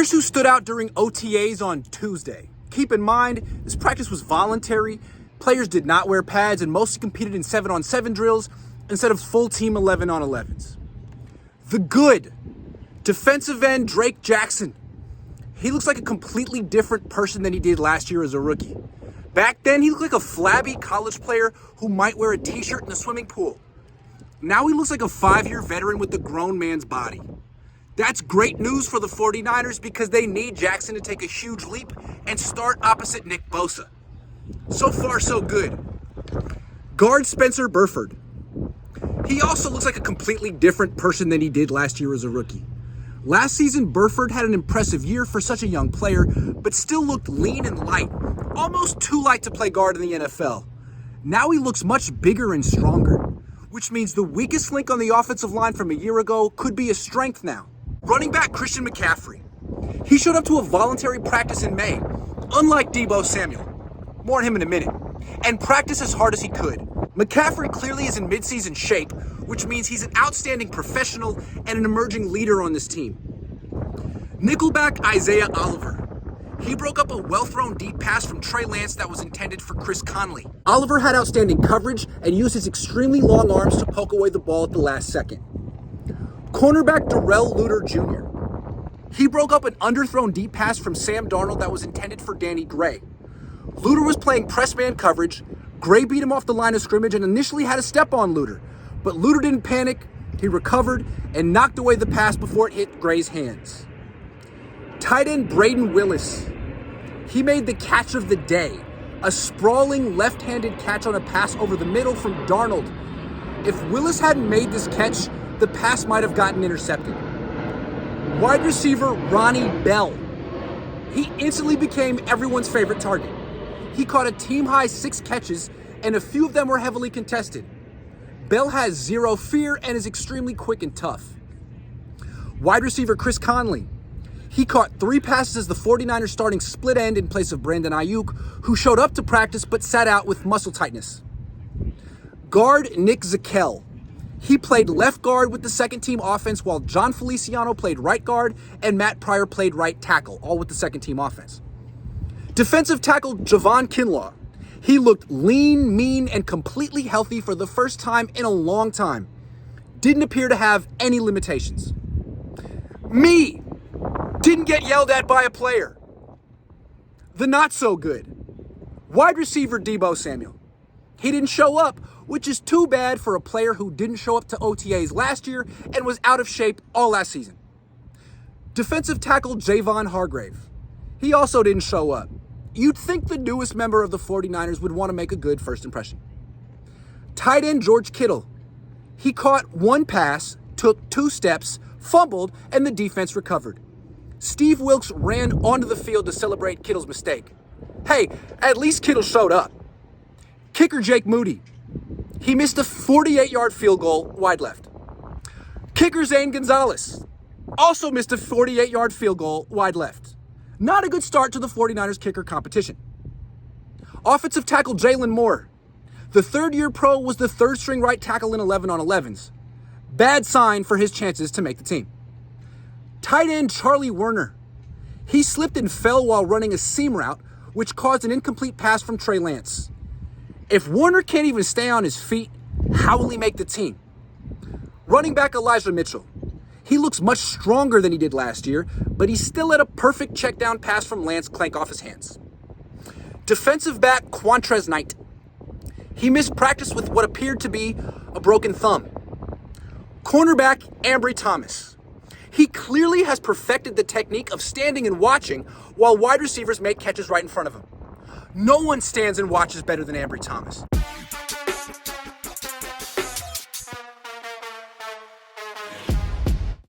Here's who stood out during OTAs on Tuesday. Keep in mind, this practice was voluntary. Players did not wear pads and mostly competed in 7-on-7 drills instead of full team 11-on-11s. The good defensive end Drake Jackson. He looks like a completely different person than he did last year as a rookie. Back then, he looked like a flabby college player who might wear a t-shirt in the swimming pool. Now he looks like a 5-year veteran with a grown man's body. That's great news for the 49ers because they need Jackson to take a huge leap and start opposite Nick Bosa. So far, so good. Guard Spencer Burford. He also looks like a completely different person than he did last year as a rookie. Last season, Burford had an impressive year for such a young player, but still looked lean and light, almost too light to play guard in the NFL. Now he looks much bigger and stronger, which means the weakest link on the offensive line from a year ago could be a strength now. Running back Christian McCaffrey. He showed up to a voluntary practice in May, unlike Deebo Samuel. More on him in a minute. And practiced as hard as he could. McCaffrey clearly is in midseason shape, which means he's an outstanding professional and an emerging leader on this team. Nickelback Isaiah Oliver. He broke up a well-thrown deep pass from Trey Lance that was intended for Chris Conley. Oliver had outstanding coverage and used his extremely long arms to poke away the ball at the last second. Cornerback Darrell Luter Jr. He broke up an underthrown deep pass from Sam Darnold that was intended for Danny Gray. Luter was playing press man coverage. Gray beat him off the line of scrimmage and initially had a step on Luter, but Luter didn't panic. He recovered and knocked away the pass before it hit Gray's hands. Tight end Braden Willis. He made the catch of the day, a sprawling left-handed catch on a pass over the middle from Darnold. If Willis hadn't made this catch, the pass might have gotten intercepted. Wide receiver Ronnie Bell. He instantly became everyone's favorite target. He caught a team-high 6 catches, and a few of them were heavily contested. Bell has zero fear and is extremely quick and tough. Wide receiver Chris Conley. He caught 3 passes as the 49ers starting split end in place of Brandon Ayuk, who showed up to practice but sat out with muscle tightness. Guard Nick Zakelj. He played left guard with the second-team offense while John Feliciano played right guard and Matt Pryor played right tackle, all with the second-team offense. Defensive tackle Javon Kinlaw. He looked lean, mean, and completely healthy for the first time in a long time. Didn't appear to have any limitations. Me didn't get yelled at by a player. The not so good. Wide receiver Deebo Samuel. He didn't show up, which is too bad for a player who didn't show up to OTAs last year and was out of shape all last season. Defensive tackle Javon Hargrave. He also didn't show up. You'd think the newest member of the 49ers would want to make a good first impression. Tight end George Kittle. He caught 1 pass, took 2 steps, fumbled, and the defense recovered. Steve Wilks ran onto the field to celebrate Kittle's mistake. Hey, at least Kittle showed up. Kicker Jake Moody. He missed a 48-yard field goal wide left. Kicker Zane Gonzalez also missed a 48-yard field goal wide left. Not a good start to the 49ers kicker competition. Offensive tackle Jalen Moore. The third-year pro was the third-string right tackle in 11-on-11s. Bad sign for his chances to make the team. Tight end Charlie Werner. He slipped and fell while running a seam route, which caused an incomplete pass from Trey Lance. If Werner can't even stay on his feet, how will he make the team? Running back Elijah Mitchell. He looks much stronger than he did last year, but he still let a perfect check down pass from Lance clank off his hands. Defensive back Quantrez Knight. He missed practice with what appeared to be a broken thumb. Cornerback Ambry Thomas. He clearly has perfected the technique of standing and watching while wide receivers make catches right in front of him. No one stands and watches better than Ambry Thomas.